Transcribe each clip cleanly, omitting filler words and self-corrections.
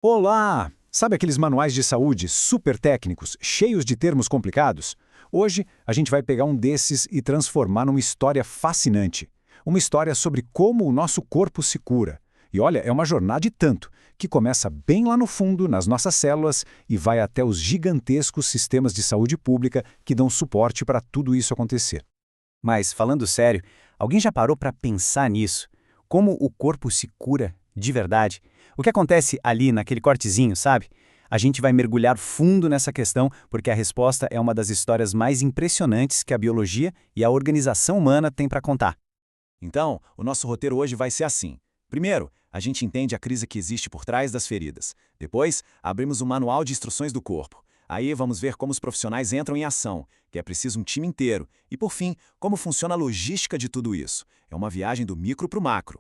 Olá! Sabe aqueles manuais de saúde super técnicos, cheios de termos complicados? Hoje, a gente vai pegar um desses e transformar numa história fascinante. Uma história sobre como o nosso corpo se cura. E olha, é uma jornada de tanto, que começa bem lá no fundo, nas nossas células, e vai até os gigantescos sistemas de saúde pública que dão suporte para tudo isso acontecer. Mas, falando sério, alguém já parou para pensar nisso? Como o corpo se cura de verdade? O que acontece ali naquele cortezinho, sabe? A gente vai mergulhar fundo nessa questão porque a resposta é uma das histórias mais impressionantes que a biologia e a organização humana têm para contar. Então, o nosso roteiro hoje vai ser assim. Primeiro, a gente entende a crise que existe por trás das feridas. Depois, abrimos o manual de instruções do corpo. Aí vamos ver como os profissionais entram em ação, que é preciso um time inteiro. E por fim, como funciona a logística de tudo isso. É uma viagem do micro para o macro.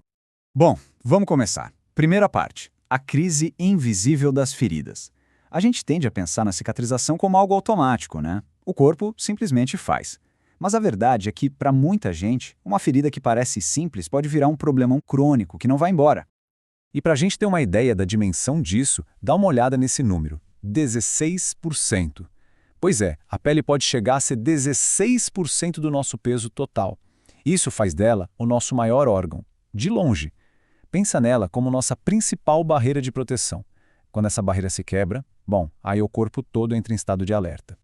Bom, vamos começar. Primeira parte, a crise invisível das feridas. A gente tende a pensar na cicatrização como algo automático, né? O corpo simplesmente faz. Mas a verdade é que, para muita gente, uma ferida que parece simples pode virar um problemão crônico que não vai embora. E para a gente ter uma ideia da dimensão disso, dá uma olhada nesse número, 16%. Pois é, a pele pode chegar a ser 16% do nosso peso total. Isso faz dela o nosso maior órgão, de longe. Pensa nela como nossa principal barreira de proteção. Quando essa barreira se quebra, bom, aí o corpo todo entra em estado de alerta.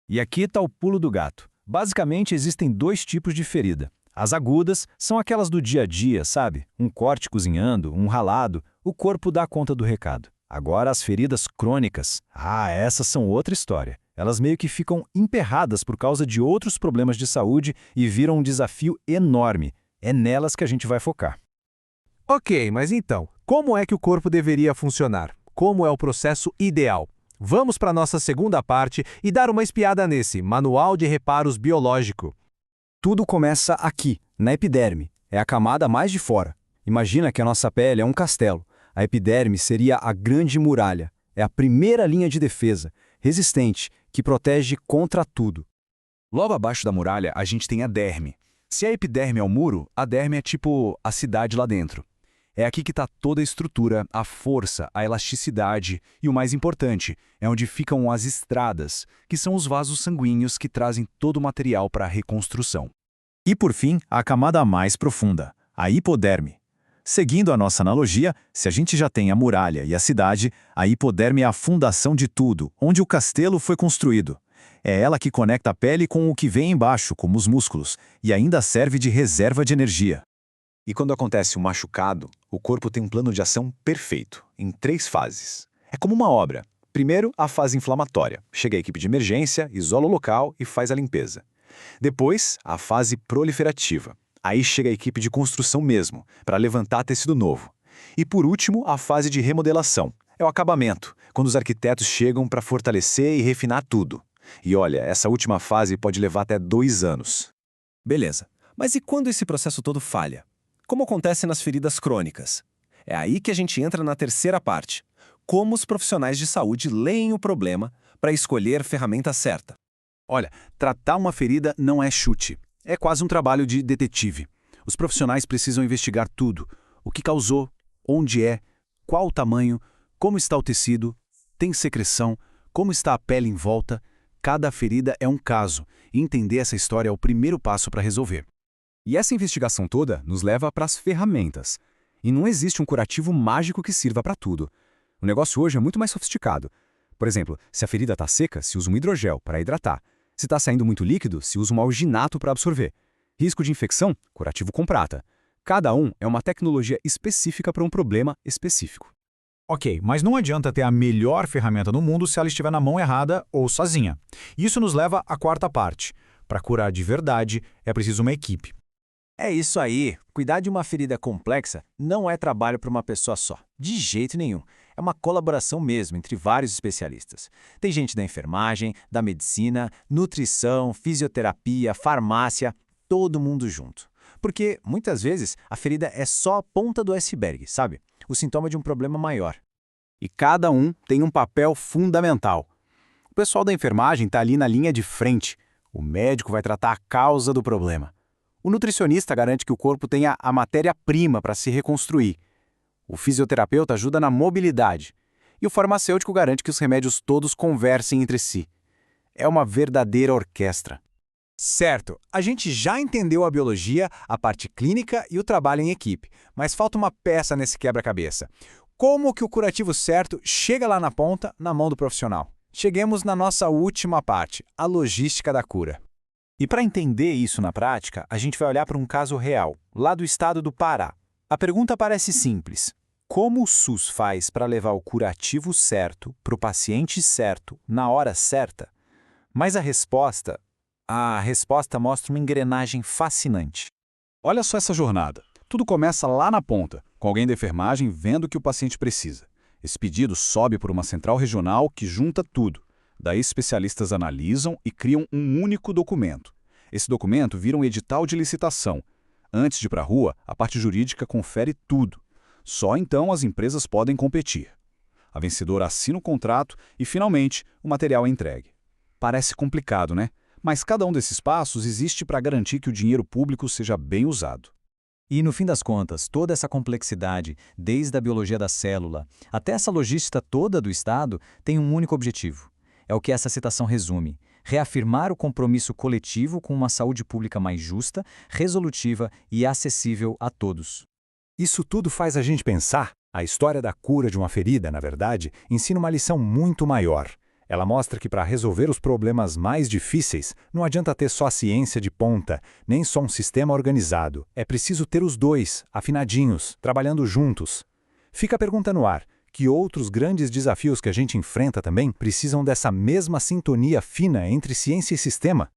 E aqui está o pulo do gato. Basicamente, existem dois tipos de ferida. As agudas são aquelas do dia a dia, sabe? Um corte cozinhando, um ralado, o corpo dá conta do recado. Agora, as feridas crônicas, essas são outra história. Elas meio que ficam emperradas por causa de outros problemas de saúde e viram um desafio enorme. É nelas que a gente vai focar. Ok, mas então, como é que o corpo deveria funcionar? Como é o processo ideal? Vamos para a nossa segunda parte e dar uma espiada nesse Manual de Reparos Biológico. Tudo começa aqui, na epiderme. É a camada mais de fora. Imagina que a nossa pele é um castelo. A epiderme seria a grande muralha. É a primeira linha de defesa, resistente, que protege contra tudo. Logo abaixo da muralha, a gente tem a derme. Se a epiderme é o muro, a derme é tipo a cidade lá dentro. É aqui que está toda a estrutura, a força, a elasticidade e, o mais importante, é onde ficam as estradas, que são os vasos sanguíneos que trazem todo o material para a reconstrução. E por fim, a camada mais profunda, a hipoderme. Seguindo a nossa analogia, se a gente já tem a muralha e a cidade, a hipoderme é a fundação de tudo, onde o castelo foi construído. É ela que conecta a pele com o que vem embaixo, como os músculos, e ainda serve de reserva de energia. E quando acontece um machucado, o corpo tem um plano de ação perfeito, em 3 fases. É como uma obra. Primeiro, a fase inflamatória. Chega a equipe de emergência, isola o local e faz a limpeza. Depois, a fase proliferativa. Aí chega a equipe de construção mesmo, para levantar tecido novo. E por último, a fase de remodelação. É o acabamento, quando os arquitetos chegam para fortalecer e refinar tudo. E olha, essa última fase pode levar até 2 anos. Beleza, mas e quando esse processo todo falha? Como acontece nas feridas crônicas? É aí que a gente entra na terceira parte. Como os profissionais de saúde leem o problema para escolher a ferramenta certa. Olha, tratar uma ferida não é chute. É quase um trabalho de detetive. Os profissionais precisam investigar tudo. O que causou, onde é, qual o tamanho, como está o tecido, tem secreção, como está a pele em volta. Cada ferida é um caso, e entender essa história é o primeiro passo para resolver. E essa investigação toda nos leva para as ferramentas. E não existe um curativo mágico que sirva para tudo. O negócio hoje é muito mais sofisticado. Por exemplo, se a ferida está seca, se usa um hidrogel para hidratar. Se está saindo muito líquido, se usa um alginato para absorver. Risco de infecção? Curativo com prata. Cada um é uma tecnologia específica para um problema específico. Ok, mas não adianta ter a melhor ferramenta do mundo se ela estiver na mão errada ou sozinha. Isso nos leva à quarta parte. Para curar de verdade, é preciso uma equipe. É isso aí. Cuidar de uma ferida complexa não é trabalho para uma pessoa só. De jeito nenhum. É uma colaboração mesmo entre vários especialistas. Tem gente da enfermagem, da medicina, nutrição, fisioterapia, farmácia, todo mundo junto. Porque, muitas vezes, a ferida é só a ponta do iceberg, sabe? O sintoma de um problema maior. E cada um tem um papel fundamental. O pessoal da enfermagem está ali na linha de frente. O médico vai tratar a causa do problema. O nutricionista garante que o corpo tenha a matéria-prima para se reconstruir. O fisioterapeuta ajuda na mobilidade. e o farmacêutico garante que os remédios todos conversem entre si. É uma verdadeira orquestra. Certo, a gente já entendeu a biologia, a parte clínica e o trabalho em equipe, mas falta uma peça nesse quebra-cabeça. Como que o curativo certo chega lá na ponta, na mão do profissional? Cheguemos na nossa última parte, a logística da cura. E para entender isso na prática, a gente vai olhar para um caso real, lá do estado do Pará. A pergunta parece simples. Como o SUS faz para levar o curativo certo para o paciente certo, na hora certa? Mas a resposta mostra uma engrenagem fascinante. Olha só essa jornada. Tudo começa lá na ponta, com alguém da enfermagem vendo o que o paciente precisa. Esse pedido sobe por uma central regional que junta tudo. Daí especialistas analisam e criam um único documento. Esse documento vira um edital de licitação. Antes de ir para a rua, a parte jurídica confere tudo. Só então as empresas podem competir. A vencedora assina o contrato e, finalmente, o material é entregue. Parece complicado, né? Mas cada um desses passos existe para garantir que o dinheiro público seja bem usado. E, no fim das contas, toda essa complexidade, desde a biologia da célula até essa logística toda do Estado, tem um único objetivo. É o que essa citação resume: reafirmar o compromisso coletivo com uma saúde pública mais justa, resolutiva e acessível a todos. Isso tudo faz a gente pensar. A história da cura de uma ferida, na verdade, ensina uma lição muito maior. Ela mostra que para resolver os problemas mais difíceis, não adianta ter só a ciência de ponta, nem só um sistema organizado. É preciso ter os dois, afinadinhos, trabalhando juntos. Fica a pergunta no ar: que outros grandes desafios que a gente enfrenta também precisam dessa mesma sintonia fina entre ciência e sistema?